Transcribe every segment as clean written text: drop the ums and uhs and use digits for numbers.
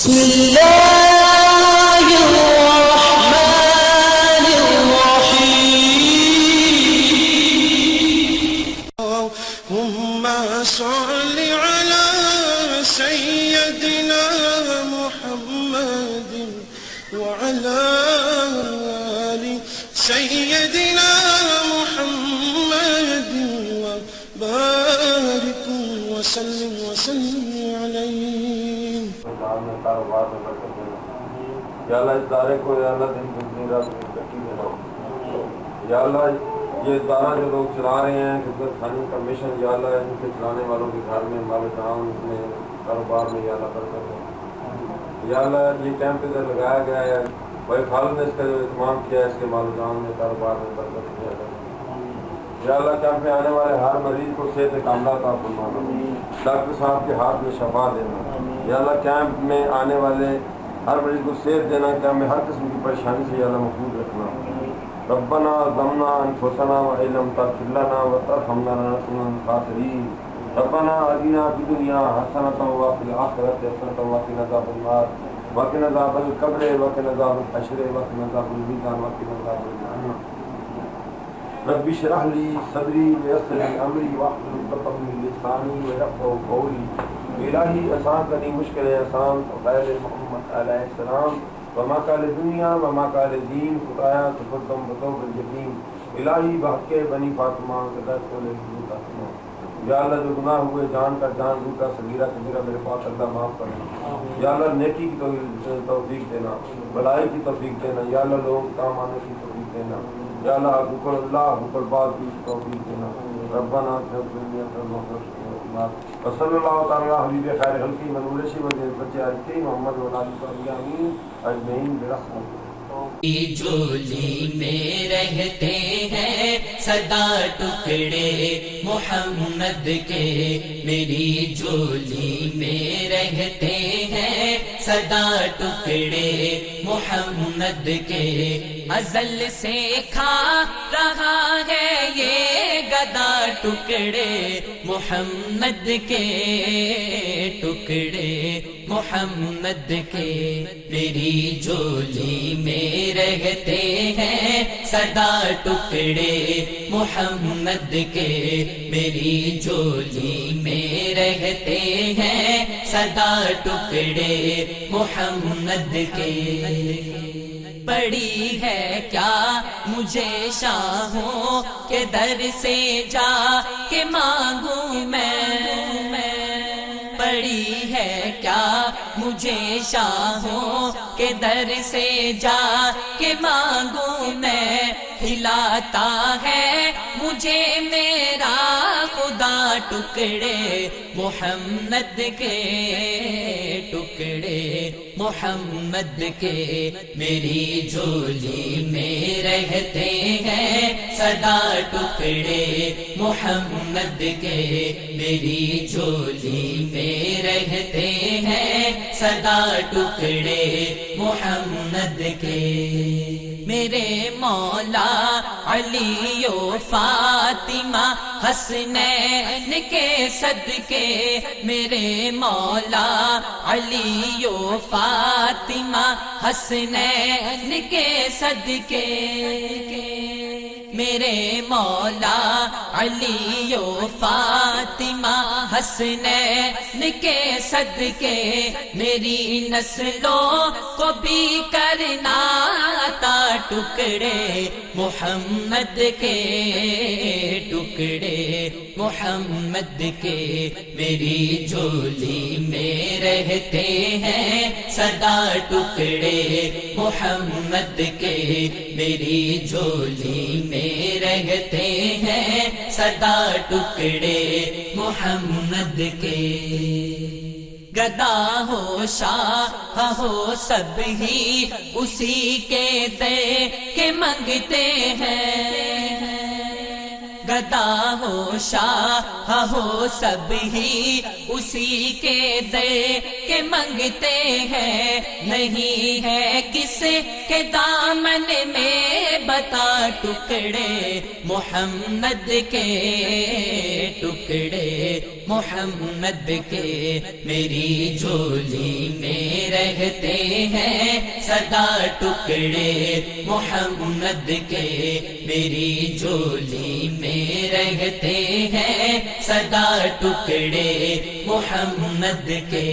بسم الله الرحمن الرحيم اللهم صل على سيدنا محمد وعلى آل سيدنا محمد وبارك وسلم عليه. کاروبار میں برکت دینا یا اللہ اس ادارے کو یا اللہ دن رات میں ترقی دینا یا اللہ یہ ادارہ جو لوگ چلا رہے ہیں خدمت خانی کا مشن یا اللہ ان کے چلانے والوں کے گھر میں مال جان میں کاروبار میں یا اللہ برکت دے یا اللہ یہ کیمپ ادھر لگایا گیا ہے بھائی خالد نے اس کا جو اہتمام کیا ہے اس کے مال جان میں کاروبار میں برکت دیا جائے یا اللہ کیمپ میں آنے والے ہر مریض کو صحت کاملہ عطا فرمانا ڈاکٹر صاحب کے ہاتھ میں شفا دینا یا اللہ کیمپ میں آنے والے ہر مریض کو صحت دینا کیمپ میں ہر قسم کی پریشانی سے یا اللہ محفوظ رکھنا ربنا ظلمنا انفسنا وان لم تغفر لنا وترحمنا لنكونن من الخاسرين ربنا آتنا في الدنيا حسنة وفي الآخرة حسنة وقنا عذاب النار وقنا عذاب القبر وقنا عذاب الحشر وقنا عذاب الميزان وقنا عذاب جهنم رب اشرح لي صدري ويسر لي امري واحلل عقدة من لساني يفقهوا قولي الہی آسان کرنی مشکل آسان خیر محمد علیہ السلام وما کال دنیا وما کال دین خدایا تقدم بطوب الجبین الہی بحق بنی فاطمہ قدرت کو لے فاطمہ یا اللہ جو گناہ ہوئے جان کا جان جھوٹا صغیرہ کبیرہ میرے پاس اللہ معاف کرنا یا اللہ نیکی کی توفیق دینا بھلائی کی توفیق دینا یا اللہ لوگوں کے کام آنے کی توفیق دینا یا اللہ حقوق اللہ حقوق الباز کی توفیق دینا ربنا وصلی اللہ تعالی حبیب خیر خلقی منورشی وزیر بچے آجتی محمد وعلی صلی امین اجمعین برحمت جولی میں رہتے ہیں صدا ٹکڑے محمد کے میری جولی میں رہتے ہیں صدا ٹکڑے محمد کے ازل سے کھا رہا ہے یہ گدا ٹکڑے محمد کے ٹکڑے محمد کے میری جولی میں رہتے ہیں صدا ٹکڑے محمد کے میری جولی میں رہتے ہیں صدا ٹکڑے محمد کے پڑی ہے کیا مجھے شاہوں کے در سے جا کے مانگوں میں پڑی ہے کیا مجھے شاہوں کے در سے جا کے مانگوں میں کھلاتا ہے مجھے میرا خدا ٹکڑے محمد کے ٹکڑے محمد کے میری جولی میں رہتے ہیں صدا ٹکڑے محمد کے میری جولی میں رہتے ہیں صدا ٹکڑے محمد کے میرے مولا علی و فاطمہ حسنین کے صدقے میرے مولا علی و فاطمہ حسنین کے صدقے میرے مولا علی و فاطمہ حسنین کے صدقے میری نسلوں کو بھی کرنا عطا ٹکڑے محمد کے ٹکڑے محمد کے میری جولی میں رہتے ہیں صدا ٹکڑے محمد کے میری جولی میں رہتے ہیں صدا ٹکڑے محمد کے گدا ہو شاہ ہو سب ہی اسی کے دے کے منگتے ہیں گدا ہو شاہ ہو سب ہی اسی کے در کے منگتے ہیں، نہیں ہے کس کے دامن میں بتا ٹکڑے محمد کے، ٹکڑے محمد کے میری جھولی میں رہتے ہیں سدا، ٹکڑے محمد کے میری جھولی میں رہتے ہیں سدا، ٹکڑے محمد کے۔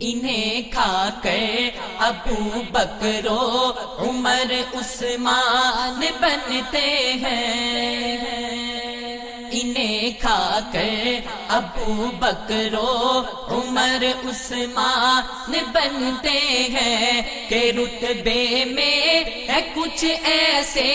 انہیں کھا کر ابو بکر و عمر عثمان بنتے ہیں، انہیں کھا کر ابو بکر و عمر عثمان بنتے ہیں کہ رتبے میں ہے کچھ ایسے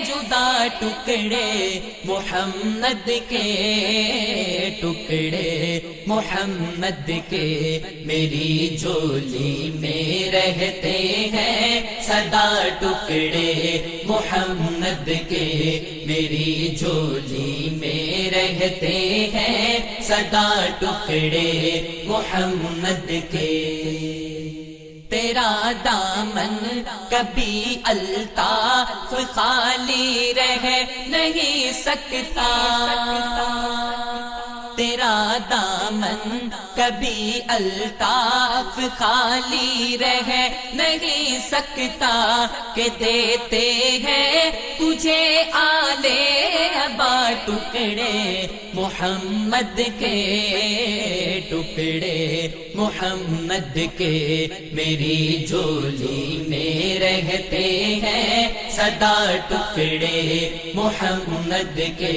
جدا، ٹکڑے محمد کے، ٹکڑے محمد کے میری جھولی میں رہتے ہیں سدا، ٹکڑے محمد کے میری جھولی میں رہتے ہیں سدا، ٹکڑے محمد کے۔ تیرا دامن کبھی الطاف خالی رہ نہیں سکتا، تیرا دامن کبھی الطاف خالی رہ نہیں سکتا، کہ دیتے ہیں تجھے آلے ابا، ٹکڑے محمد کے، ٹکڑے محمد کے میری جھولی میں رہتے ہیں سدا، ٹکڑے محمد کے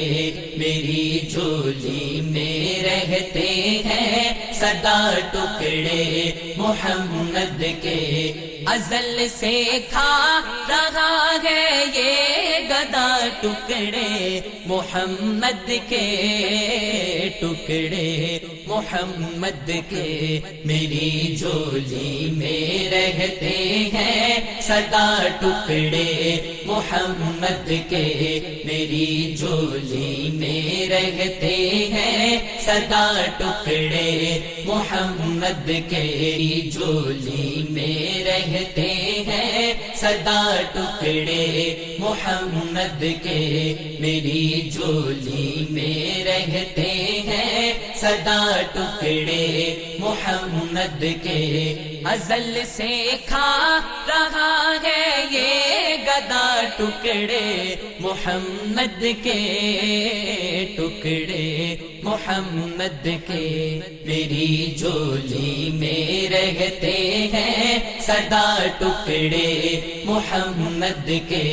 میری جھولی میں رہتے ہیں سدا، ٹکڑے محمد کے۔ ازل سے کھا رہا ہے یہ گدا، ٹکڑے محمد کے، ٹکڑے محمد کے میری جھولی میں رہتے ہیں سدا، ٹکڑے محمد کے میری جھولی میں رہتے ہیں سدا، ٹکڑے محمد کے میری جھولی میں رہتے ہیں سدا، ٹکڑے محمد کے میری جھولی میں رہتے ہیں سدا، ٹکڑے محمد کے۔ ازل سے کھا رہا ہے یہ گدا، ٹکڑے محمد کے، ٹکڑے محمد کے میری جھولی میں رہتے ہیں سدا، ٹکڑے محمد کے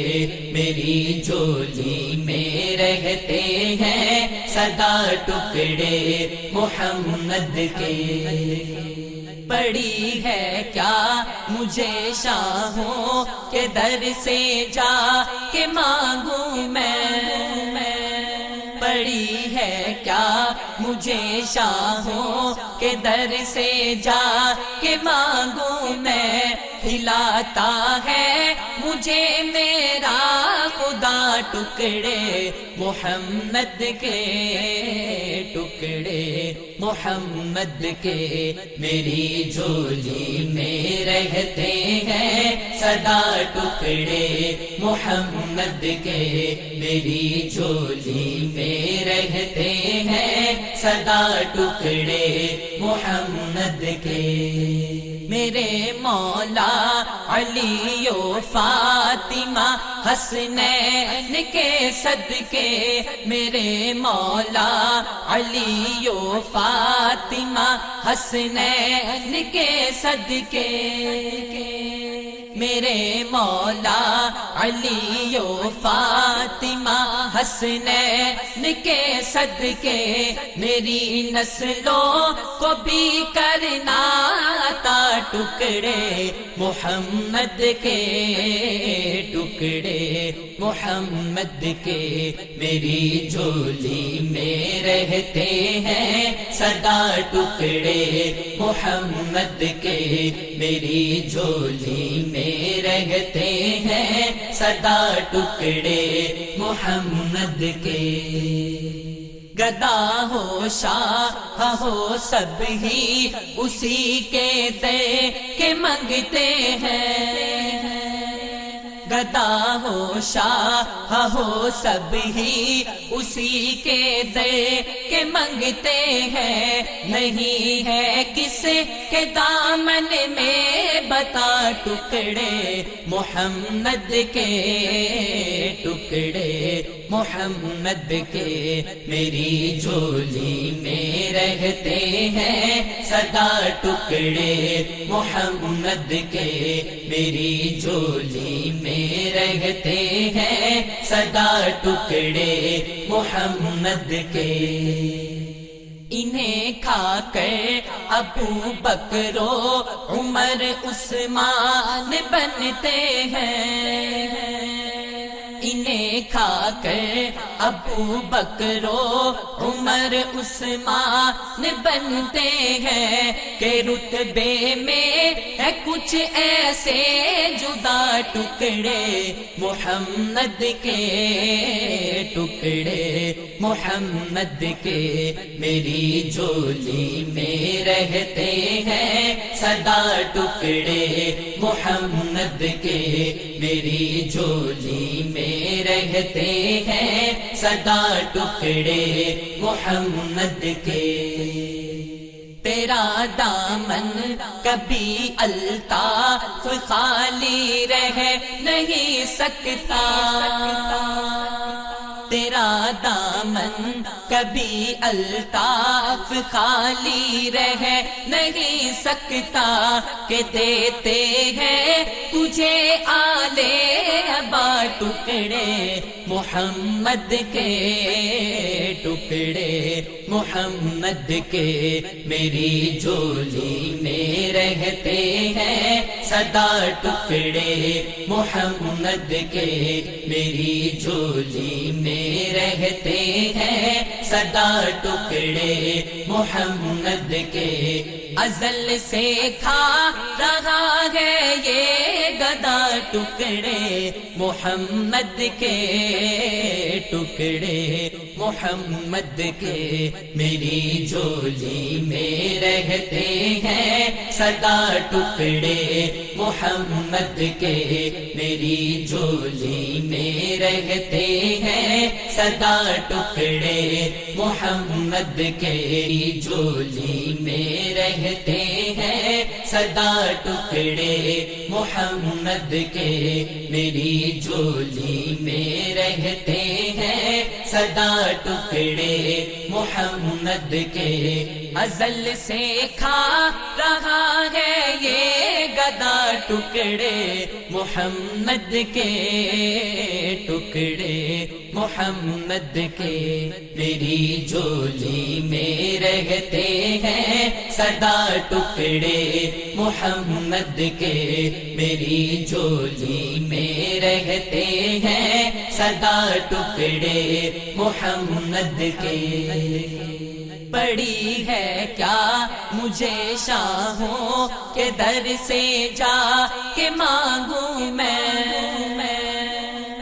میری جھولی میں رہتے ہیں سدا، ٹکڑے محمد کے۔ پڑی ہے کیا مجھے شاہوں کے در سے جا کے مانگوں میں، پڑی ہے کیا مجھے شاہوں کے در سے جا کے مانگوں میں، ہلاتا ہے مجھے میرا خدا، ٹکڑے محمد کے، ٹکڑے محمد کے میری جھولی میں رہتے ہیں سدا، ٹکڑے محمد کے میری جھولی میں رہتے ہیں سدا، ٹکڑے محمد کے۔ میرے مولا علی و فاطمہ حسنین کے صدقے، میرے مولا علی و فاطمہ حسنین کے صدقے، میرے مولا علی و فاطمہ حسنین کے صدقے، میری نسلوں کو بھی کرنا عطا، ٹکڑے محمد کے، ٹکڑے محمد کے میری جھولی میں رہتے ہیں سدا، ٹکڑے محمد کے میری جھولی میں رہتے ہیں سدا ٹکڑے محمد کے گدا ہو شاہ ہو سب ہی اسی کے دے کے منگتے ہیں گدا ہو شاہ ہو سب ہی اسی کے دے کے منگتے ہیں نہیں ہے کس کے دامن میں بتا ٹکڑے محمد کے ٹکڑے محمد کے میری جھولی میں رہتے ہیں سدا ٹکڑے محمد کے میری جھولی میں رہتے ہیں سدا ٹکڑے محمد کے انہیں کھا کر ابو بکر و عمر عثمان بنتے ہیں انہیں کھا کر ابو بکر و عمر عثمان بنتے ہیں کہ رتبے میں ہے کچھ ایسے جدا ٹکڑے محمد کے ٹکڑے محمد کے میری جھولی میں رہتے ہیں سدا ٹکڑے محمد کے میری جھولی میں رہتے ہیں سدا ٹکڑے محمد کے تیرا دامن کبھی الطاف خالی رہ نہیں سکتا تیرا دامن کبھی الطاف خالی رہ نہیں سکتا کہ دیتے ہیں تجھے آلے ابا ٹکڑے محمد کے ٹکڑے محمد کے میری جھولی میں رہتے ہیں سدا ٹکڑے محمد کے میری جھولی میں رہتے ہیں سدا ٹکڑے محمد کے ازل سے کھا رہا ہے یہ گدا ٹکڑے محمد کے ٹکڑے محمد کے میری جھولی میں رہتے ہیں سدا ٹکڑے محمد کے میری جھولی میں رہتے ہیں سدا ٹکڑے محمد کے جھولی میں رہتے ہیں سدا ٹکڑے محمد کے میری جھولی میں رہتے ہیں سدا ٹکڑے محمد کے ازل سے کھا رہا ہے یہ گدا ٹکڑے محمد کے ٹکڑے محمد کے میری جھولی میں رہتے ہیں سدا ٹکڑے محمد کے میری جھولی میں رہتے ہیں سدا ٹکڑے محمد کے پڑی ہے کیا مجھے شاہوں کے در سے جا کے مانگوں میں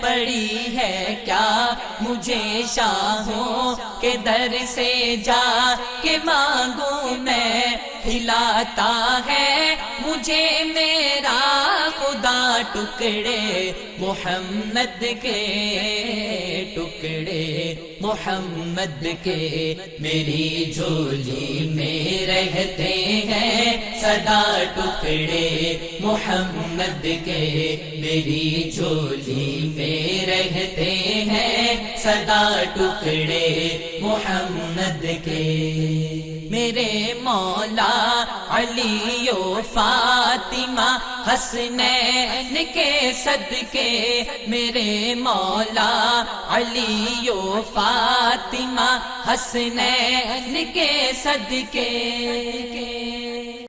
پڑی ہے کیا مجھے شاہوں کے در سے جا کے مانگوں میں کھلاتا ہے مجھے میرا خدا ٹکڑے محمد کے ٹکڑے محمد کے میری جھولی میں رہتے ہیں سدا ٹکڑے محمد کے میری جھولی میں رہتے ہیں سدا ٹکڑے محمد کے میرے مولا علی و فاطمہ حسنین کے صدقے میرے مولا علی و فاطمہ حسنین کے صدقے